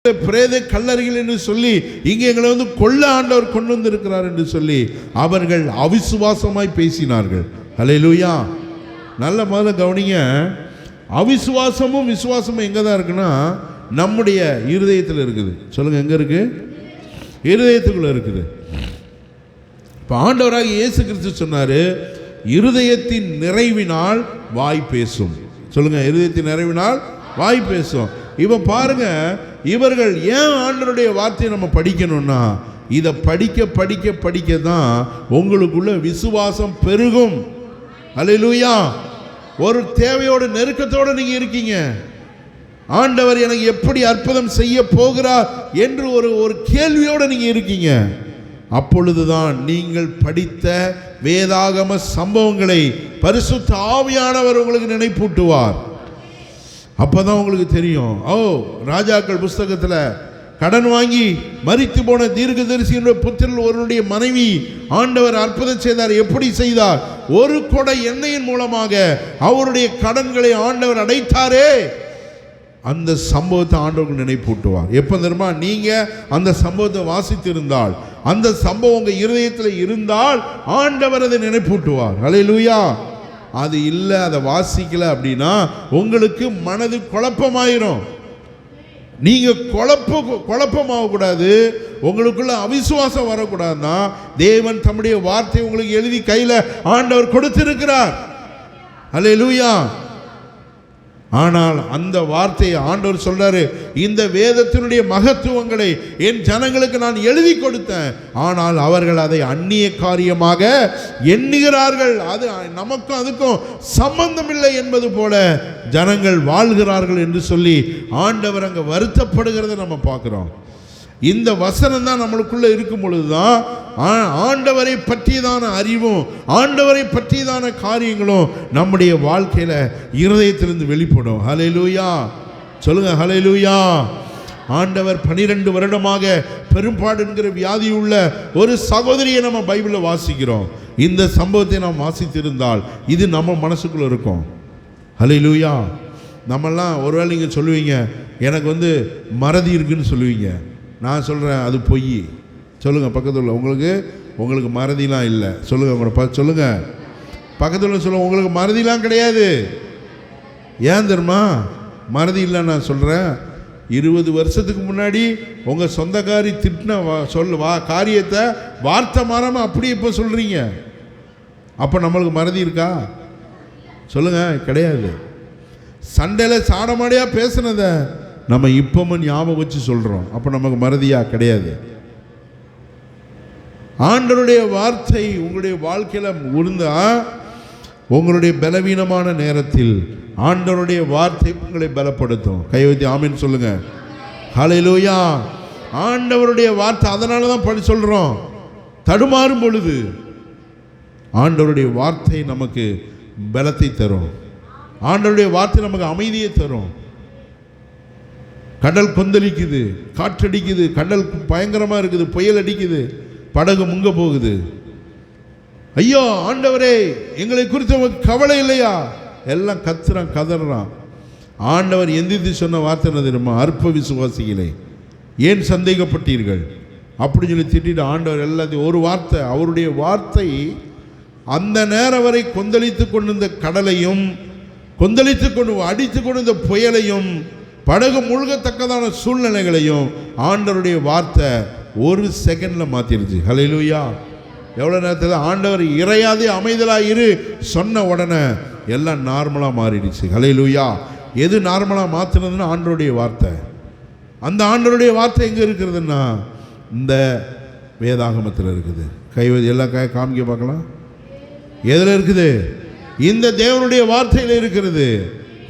பிரேத கல்லறைகள் என்று சொல்லி இங்கே எங்களை கொல்ல ஆண்டவர் கொண்டு வந்திருக்கிறார் என்று சொல்லி அவர்கள் அவிசுவாசமாய் பேசினார்கள். ஹல்லேலூயா. நல்ல முதல்ல கவனிங்க, அவிசுவாசமும் விசுவாசமும் எங்கே தான் இருக்குன்னா நம்முடைய இருதயத்தில் இருக்குது. சொல்லுங்க, எங்கே இருக்கு? இருதயத்துக்குள்ள இருக்குது. இப்போ ஆண்டவராக இயேசு கிறிஸ்து சொன்னார், இருதயத்தின் நிறைவினால் வாய் பேசும். சொல்லுங்க, இருதயத்தின் நிறைவினால் வாய் பேசும். இப்போ பாருங்க, இவர்கள் ஏன் ஆண்டவருடைய வார்த்தையை நம்ம படிக்கணும்னா, இதை படிக்க படிக்க படிக்க தான் உங்களுக்குள்ள விசுவாசம் பெருகும். அல்லேலூயா. ஒரு தேவையோடு நெருக்கத்தோடு நீங்க இருக்கீங்க. ஆண்டவர் எனக்கு எப்படி அற்புதம் செய்ய போகிறார் என்று ஒரு கேள்வியோடு நீங்க இருக்கீங்க. அப்பொழுதுதான் நீங்கள் படித்த வேதாகம சம்பவங்களை பரிசுத்த ஆவியானவர் உங்களுக்கு நினைப்பூட்டுவார். அப்பதான் உங்களுக்கு தெரியும். ராஜாக்கள் புஸ்தகத்தில் கடன் வாங்கி மரித்து போன தீர்க்கதரிசியினுடைய புத்திரன் ஒருவனுடைய மனைவி ஆண்டவர் அற்புதம் செய்தார். எப்படி செய்தார்? ஒரு கொடை எண்ணெயின் மூலமாக அவருடைய கடன்களை ஆண்டவர் அடைத்தாரே. அந்த சம்பவத்தை ஆண்டவர்கள் நினைப்பூட்டுவார். எப்போ தெரியுமா? நீங்க அந்த சம்பவத்தை வாசித்திருந்தால், அந்த சம்பவம் உங்க இருதயத்தில் இருந்தால் ஆண்டவர் அதை நினைப்பூட்டுவார். ஹல்லேலூயா. அது இல்லை, அதை வாசிக்கல அப்படின்னா உங்களுக்கு மனது குழப்பமாயிரும். நீங்க குழப்பமாகக்கூடாது, உங்களுக்குள்ள அவிசுவாசம் வரக்கூடாதுன்னா தேவன் தம்முடைய வார்த்தை உங்களுக்கு எழுதி கையில ஆண்டவர் கொடுத்திருக்கிறார். ஹல்லேலூயா. ஆனால் அந்த வார்த்தையை ஆண்டவர் சொல்றாரு, இந்த வேதத்தினுடைய மகத்துவங்களை என் ஜனங்களுக்கு நான் எழுதி கொடுத்தேன், ஆனால் அவர்கள் அதை அந்நிய காரியமாக எண்ணுகிறார்கள், அது நமக்கும் அதுக்கும் சம்பந்தம் இல்லை என்பது போல ஜனங்கள் வாழ்கிறார்கள் என்று சொல்லி ஆண்டவர் அங்கே வருத்தப்படுகிறத நம்ம பார்க்கிறோம். இந்த வசனம் தான் நம்மளுக்குள்ள இருக்கும் பொழுதுதான் ஆண்டவரை பற்றியதான அறிவும் ஆண்டவரை பற்றியதான காரியங்களும் நம்முடைய வாழ்க்கையில இருதயத்திலிருந்து வெளிப்படும். ஹல்லேலூயா. சொல்லுங்க, ஹல்லேலூயா. ஆண்டவர் 12 வருடமாக பெரும்பாடு என்கிற வியாதி உள்ள ஒரு சகோதரியை நம்ம பைபிளில் வாசிக்கிறோம். இந்த சம்பவத்தை நாம் வாசித்திருந்தால் இது நம்ம மனசுக்குள்ள இருக்கும். ஹல்லேலூயா. நம்மெல்லாம் ஒருவேளை நீங்கள் சொல்லுவீங்க, எனக்கு மறதி இருக்குன்னு சொல்லுவீங்க. நான் சொல்கிறேன், அது பொய். சொல்லுங்கள் பக்கத்தில் உள்ள உங்களுக்கு மறதிலாம் இல்லை. சொல்லுங்கள், உங்களோட சொல்லுங்கள், பக்கத்தில் சொல்லுங்கள், உங்களுக்கு மறதிலாம் கிடையாது. ஏன் தெரியுமா மறதி இல்லை? நான் சொல்கிறேன், 20 வருஷத்துக்கு முன்னாடி உங்கள் சொந்தக்காரி திட்டின காரியத்தை வார்த்தை மாறாமல் அப்படியே இப்போ சொல்கிறீங்க. அப்போ நம்மளுக்கு மறதி இருக்கா? சொல்லுங்கள், கிடையாது. சண்டையில் சாடமாடியாக பேசுனதை நம்ம இப்பவும் ஞாபகம் வச்சு சொல்கிறோம். அப்போ நமக்கு மறதியா? கிடையாது. ஆண்டவருடைய வார்த்தை உங்களுடைய வாழ்க்கையில் உருந்தா, உங்களுடைய பலவீனமான நேரத்தில் ஆண்டவருடைய வார்த்தை உங்களை பலப்படுத்தும். கை வைத்து ஆமென் சொல்லுங்க. ஹல்லேலூயா. ஆண்டவருடைய வார்த்தை, அதனால தான் சொல்கிறோம், தடுமாறும் பொழுது ஆண்டவருடைய வார்த்தை நமக்கு பலத்தை தரும். ஆண்டவருடைய வார்த்தை நமக்கு அமைதியை தரும். கடல் கொந்தளிக்குது, காற்றடிக்குது, கடல் பயங்கரமாக இருக்குது, புயல் அடிக்குது, படகு முங்க போகுது. ஐயோ ஆண்டவரே, எங்களை குறித்து கவலை இல்லையா? எல்லாம் கத்துறான், கதறான். ஆண்டவர் எந்திரித்து சொன்ன வார்த்தை என்ன தெரியுமா? அற்ப விசுவாசிகளே, ஏன் சந்தேகப்பட்டீர்கள் அப்படின்னு சொல்லி திட்டிட்டு ஆண்டவர் எல்லாத்தையும் ஒரு வார்த்தை, அவருடைய வார்த்தை அந்த நேரம் வரை கொந்தளித்து கொண்டிருந்த கடலையும் கொந்தளித்து கொண்டு அடித்து கொண்டிருந்த புயலையும் படகு முழுகத்தக்கதான சூழ்நிலைகளையும் ஆண்டவருடைய வார்த்தை ஒரு செகண்ட்ல மாத்திருச்சு. ஹல்லேலூயா. எவ்வளவு நேரத்தில் ஆண்டவர் இறையாதே அமைதலாக இரு சொன்ன உடனே எல்லாம் நார்மலாக மாறிடுச்சு. ஹல்லேலூயா. எது நார்மலாக மாற்றினதுன்னா ஆண்டவருடைய வார்த்தை. அந்த ஆண்டவருடைய வார்த்தை எங்கே இருக்கிறதுன்னா இந்த வேதாகமத்தில் இருக்குது. எல்லாம் காமிக்க பார்க்கலாம். எதில் இருக்குது? இந்த தேவனுடைய வார்த்தையில் இருக்கிறது.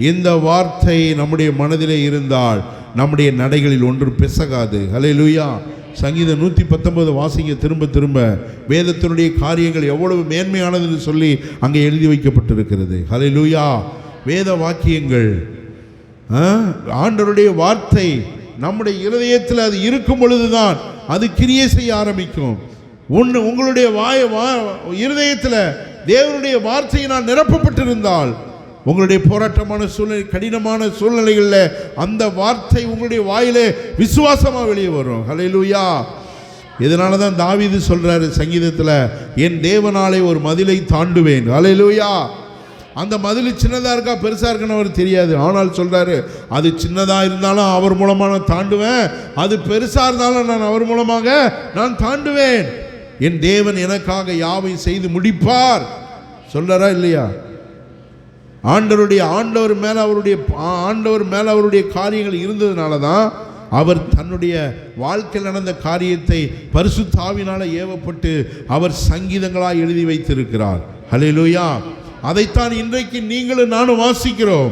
இந்த வார்த்தை நம்முடைய மனதிலே இருந்தால் நம்முடைய நடைகளில் ஒன்று பிசகாது. ஹல்லேலூயா. சங்கீதம் 119 வாசிங்க திரும்ப திரும்ப. வேதத்தினுடைய காரியங்கள் எவ்வளவு மேன்மையானதுன்னு சொல்லி அங்கே எழுதி வைக்கப்பட்டிருக்கிறது. ஹல்லேலூயா. வேத வாக்கியங்கள், ஆண்டவருடைய வார்த்தை நம்முடைய இருதயத்தில் அது இருக்கும் பொழுதுதான் அது கிரியை செய்ய ஆரம்பிக்கும். உங்களுடைய இருதயத்தில் தேவனுடைய வார்த்தையினால் நிரப்பப்பட்டிருந்தால் உங்களுடைய போராட்டமான சூழ்நிலை, கடினமான சூழ்நிலைகளில் அந்த வார்த்தை உங்களுடைய வாயிலே விசுவாசமா வெளியே வரும். ஹல்லேலூயா. இதனால தான் தாவீது சொல்றாரு சங்கீதத்தில், என் தேவனாலே ஒரு மதிலை தாண்டுவேன். ஹல்லேலூயா. அந்த மதில் சின்னதாக இருக்கா பெருசாக இருக்குன்னு அவர் தெரியாது. ஆனால் சொல்றாரு, அது சின்னதாக இருந்தாலும் அவர் மூலமாக நான் தாண்டுவேன், அது பெருசாக இருந்தாலும் நான் அவர் மூலமாக நான் தாண்டுவேன். என் தேவன் எனக்காக யாவை செய்து முடிப்பார் சொல்றாரா இல்லையா? ஆண்டவர் மேல அவருடைய காரியங்கள் இருந்ததுனால தான் அவர் தன்னுடைய வாழ்க்கையில் நடந்த காரியத்தை பரிசுத்த ஆவியினால ஏவப்பட்டு அவர் சங்கீதங்களாக எழுதி வைத்திருக்கிறார். ஹல்லேலூயா. அதைத்தான் இன்றைக்கு நீங்களும் நானும் வாசிக்கிறோம்.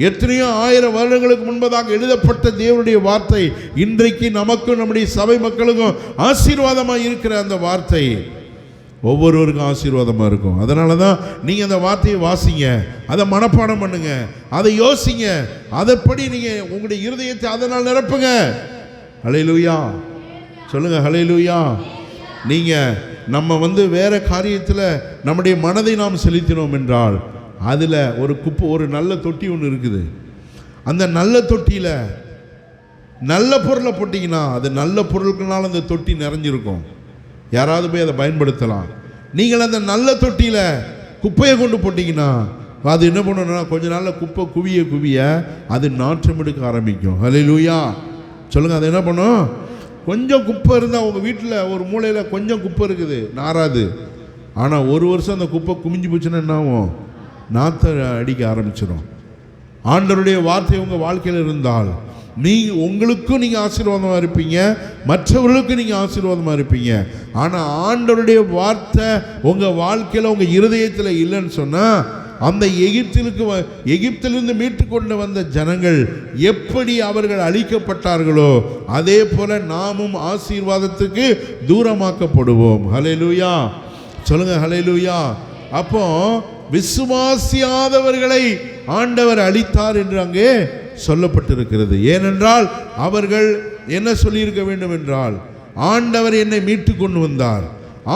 எத்தனையோ 1000 வருடங்களுக்கு முன்பதாக எழுதப்பட்ட தேவனுடைய வார்த்தை இன்றைக்கு நமக்கும் நம்முடைய சபை மக்களுக்கும் ஆசீர்வாதமாக இருக்கிற அந்த வார்த்தை ஒவ்வொருவருக்கும் ஆசீர்வாதமாக இருக்கும். அதனால தான் நீங்கள் அந்த வார்த்தையை வாசிங்க, அதை மனப்பாடம் பண்ணுங்க, அதை யோசிங்க, அதைப்படி நீங்கள் உங்களுடைய இருதயத்தை அதனால் நிரப்புங்க. ஹல்லேலூயா சொல்லுங்க. ஹல்லேலூயா. நீங்கள் நம்ம வேற காரியத்தில் நம்முடைய மனதை நாம் செலுத்தினோம் என்றால் அதில் ஒரு நல்ல தொட்டி ஒன்று இருக்குது. அந்த நல்ல தொட்டியில் நல்ல பொருளை போட்டிங்கன்னா அது நல்ல பொருட்களால் அந்த தொட்டி நிறைஞ்சிருக்கும். யாராவது போய் அதை பயன்படுத்தலாம். நீங்கள் அந்த நல்ல தொட்டியில் குப்பையை கொண்டு போட்டிங்கன்னா அது என்ன பண்ணணும்னா கொஞ்ச நாளில் குப்பை குவிய அது நாற்றம் எடுக்க ஆரம்பிக்கும். ஹல்லேலூயா சொல்லுங்கள். அது என்ன பண்ணும்? கொஞ்சம் குப்பை இருந்தால் உங்கள் வீட்டில் ஒரு மூலையில் கொஞ்சம் குப்பை இருக்குது, நாராது. ஆனால் ஒரு வருஷம் அந்த குப்பை குமிஞ்சு போச்சுன்னா என்ன ஆகும்? நாற்ற அடிக்க ஆரம்பிச்சிடும். ஆண்டவருடைய வார்த்தை உங்கள் வாழ்க்கையில் இருந்தால் உங்களுக்கும் நீங்கள் ஆசீர்வாதமாக இருப்பீங்க, மற்றவர்களுக்கும் நீங்கள் ஆசீர்வாதமாக இருப்பீங்க. ஆனால் ஆண்டவருடைய வார்த்தை உங்கள் வாழ்க்கையில் உங்கள் இருதயத்தில் இல்லைன்னு சொன்னால் அந்த எகிப்திலிருந்து மீட்டு கொண்டு வந்த ஜனங்கள் எப்படி அவர்கள் அழிக்கப்பட்டார்களோ அதே போல நாமும் ஆசீர்வாதத்துக்கு தூரமாக்கப்படுவோம். ஹல்லேலூயா சொல்லுங்க. ஹல்லேலூயா. அப்போ விசுவாசியாதவர்களை ஆண்டவர் அழித்தார் என்று அங்கே சொல்லப்பட்டிருக்கிறது. ஏனென்றால் அவர்கள் என்ன சொல்லியிருக்க வேண்டும் என்றால், ஆண்டவர் என்னை மீட்டு கொண்டு வந்தார்,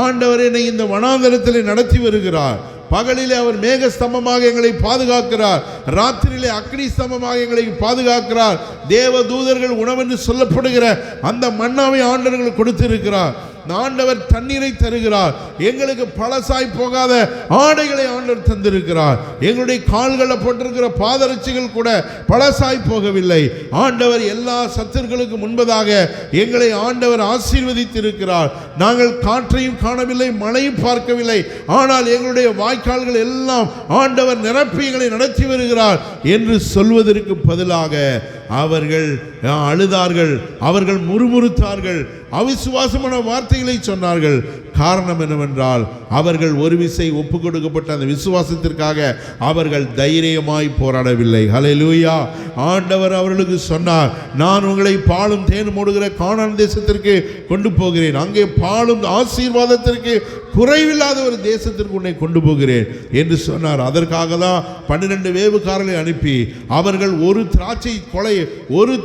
ஆண்டவர் என்னை இந்த வனாந்தரத்தில் நடத்தி வருகிறார், பகலிலே அவர் மேக ஸ்தம்பமாக எங்களை பாதுகாக்கிறார், ராத்திரியிலே அக்னி ஸ்தம்பமாக எங்களை பாதுகாக்கிறார், தேவ தூதர்கள் உணவென்று சொல்லப்படுகிற அந்த மன்னாவை ஆண்டவர்கள் கொடுத்திருக்கிறார், ஆண்டவர் தண்ணீரை தருகிறார், எங்களுக்கு பழசாய் போகாத ஆடைகளை ஆண்டவர் தந்திருக்கிறார், எங்களுடைய கால்களில் போட்டிருக்கிற பாதரட்சிகள் கூட பழசாய் போகவில்லை. ஆண்டவர் எல்லா சத்துருக்களுக்கு முன்பதாக எங்களை ஆண்டவர் ஆசீர்வதித்திருக்கிறார். நாங்கள் காற்றையும் காணவில்லை, மழையும் பார்க்கவில்லை, ஆனால் எங்களுடைய வாய்க்கால்கள் எல்லாம் ஆண்டவர் நிரப்பி எங்களை நடத்தி வருகிறார் என்று சொல்வதற்கு பதிலாக அவர்கள் அழுதார்கள், அவர்கள் முறுமுறுத்தார்கள், அவிசுவாசமான வார்த்தைகளை சொன்னார்கள். காரணம் என்னவென்றால் அவர்கள் ஒரு விசை ஒப்பு கொடுக்கப்பட்ட அந்த விசுவாசத்திற்காக அவர்கள் தைரியமாய் போராடவில்லை. ஹல்லேலூயா. ஆண்டவர் அவர்களுக்கு சொன்னார், நான் உங்களை பாலும் தேனும் ஓடுகிற கானான் தேசத்திற்கு கொண்டு போகிறேன், அங்கே பாலும் ஆசீர்வாதத்திற்கு குறைவில்லாத ஒரு தேசத்திற்கு உன்னை கொண்டு போகிறேன் என்று சொன்னார். அதற்காக தான் 12 வேவுக்காரர்களை அனுப்பி அவர்கள் ஒரு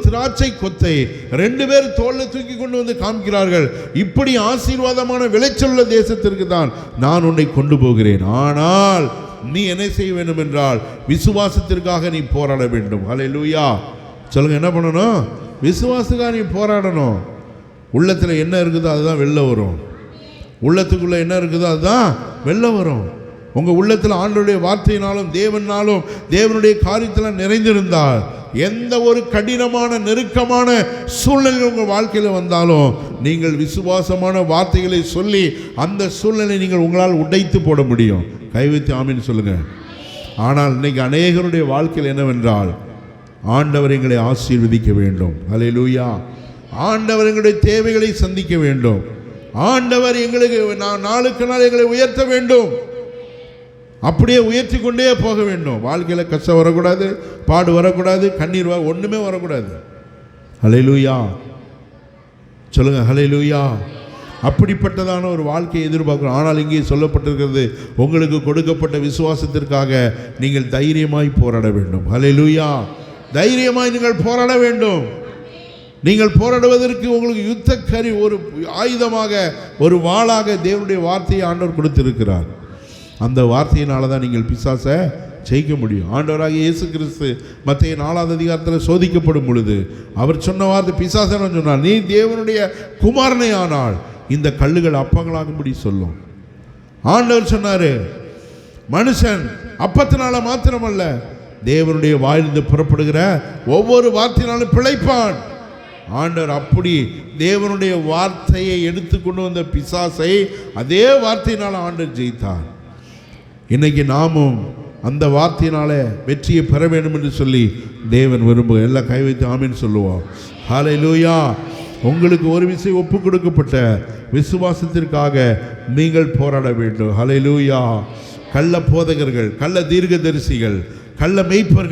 திராட்சை கொத்தை 2 பேர் தோல்ல தூக்கி கொண்டு வந்து காமிக்கிறார்கள், இப்படி ஆசீர்வாதமான விளைச்சலுள்ள தேசத்திற்கு தான் நான் உன்னை கொண்டு போகிறேன், ஆனால் நீ என்ன செய்ய வேண்டும் என்றால் விசுவாசத்திற்காக நீ போராட வேண்டும். ஹல்லேலூயா சொல்லுங்க. என்ன பண்ணணும்? விசுவாசத்துக்காக நீ போராடணும். உள்ளத்தில் என்ன இருக்குதோ அதுதான் வெளில வரும். உள்ளத்துக்குள்ள என்ன இருக்குதோ அதுதான் வெளில வரும். உங்கள் உள்ளத்தில் ஆண்டவருடைய வார்த்தையினாலும் தேவனாலும் தேவனுடைய காரியத்தில் நிறைந்திருந்தால் எந்த ஒரு கடினமான நெருக்கமான சூழ்நிலை உங்கள் வாழ்க்கையில் வந்தாலும் நீங்கள் விசுவாசமான வார்த்தைகளை சொல்லி அந்த சூழ்நிலை நீங்கள் உங்களால் உடைத்து போட முடியும். கைவித்து ஆமீன் சொல்லுங்க. ஆனால் இன்னைக்கு அநேகருடைய வாழ்க்கையில் என்னவென்றால் ஆண்டவர் எங்களை ஆசீர்வதிக்க வேண்டும். ஹல்லேலூயா. ஆண்டவர் எங்களுடைய தேவைகளை சந்திக்க வேண்டும். ஆண்டவர் எங்களுக்கு நாளுக்கு நாள் எங்களை உயர்த்த வேண்டும். அப்படியே உயர்த்தி கொண்டே போக வேண்டும். வாழ்க்கையில் கஷ்டம் வரக்கூடாது, பாடு வரக்கூடாது, கண்ணீர் ஒன்றுமே வரக்கூடாது. ஹல்லேலூயா சொல்லுங்க. ஹல்லேலூயா. அப்படிப்பட்டதான ஒரு வாழ்க்கையை எதிர்பார்க்கிறோம். ஆனால் இங்கே சொல்லப்பட்டிருக்கிறது, உங்களுக்கு கொடுக்கப்பட்ட விசுவாசத்திற்காக நீங்கள் தைரியமாய் போராட வேண்டும். ஹல்லேலூயா. தைரியமாய் நீங்கள் போராட வேண்டும். நீங்கள் போராடுவதற்கு உங்களுக்கு யுத்த கரி ஒரு ஆயுதமாக ஒரு வாளாக தேவனுடைய வார்த்தையை ஆண்டவர் கொடுத்திருக்கிறார். அந்த வார்த்தையினால தான் நீங்கள் பிசாசை ஜெயிக்க முடியும். ஆண்டவராகிய இயேசு கிறிஸ்து மத்தேயு 4ஆம் அதிகாரத்தில் சோதிக்கப்படும் பொழுது அவர் சொன்ன வார்த்தை, பிசாசன் சொன்னார், நீ தேவனுடைய குமாரனே ஆனால் இந்த கல்லுகள் அப்பங்களாகும்படி சொல்லும். ஆண்டவர் சொன்னாரு, மனுஷன் அப்பத்தினால மாத்திரமல்ல தேவனுடைய வாயிலிருந்து புறப்படுகிற ஒவ்வொரு வார்த்தையினாலும் பிழைப்பான். ஆண்டவர் அப்படி தேவனுடைய வார்த்தையை எடுத்து கொண்டு வந்த பிசாசை அதே வார்த்தையினால் ஆண்டவர் ஜெயித்தார். இன்னைக்கு நாமும் அந்த வார்த்தையினால வெற்றியை பெற வேண்டும் என்று சொல்லி தேவன் விரும்புகிறார். எல்லாம் கை வைத்து ஆமீன் சொல்லுவோம். ஹல்லேலூயா. உங்களுக்கு ஒரு விஷயம் ஒப்பு கொடுக்கப்பட்ட விசுவாசத்திற்காக நீங்கள் போராட வேண்டும். ஹல்லேலூயா. கள்ள போதகர்கள், கள்ள தீர்க்கதரிசிகள், கள்ள மெய்ப்பர்கள்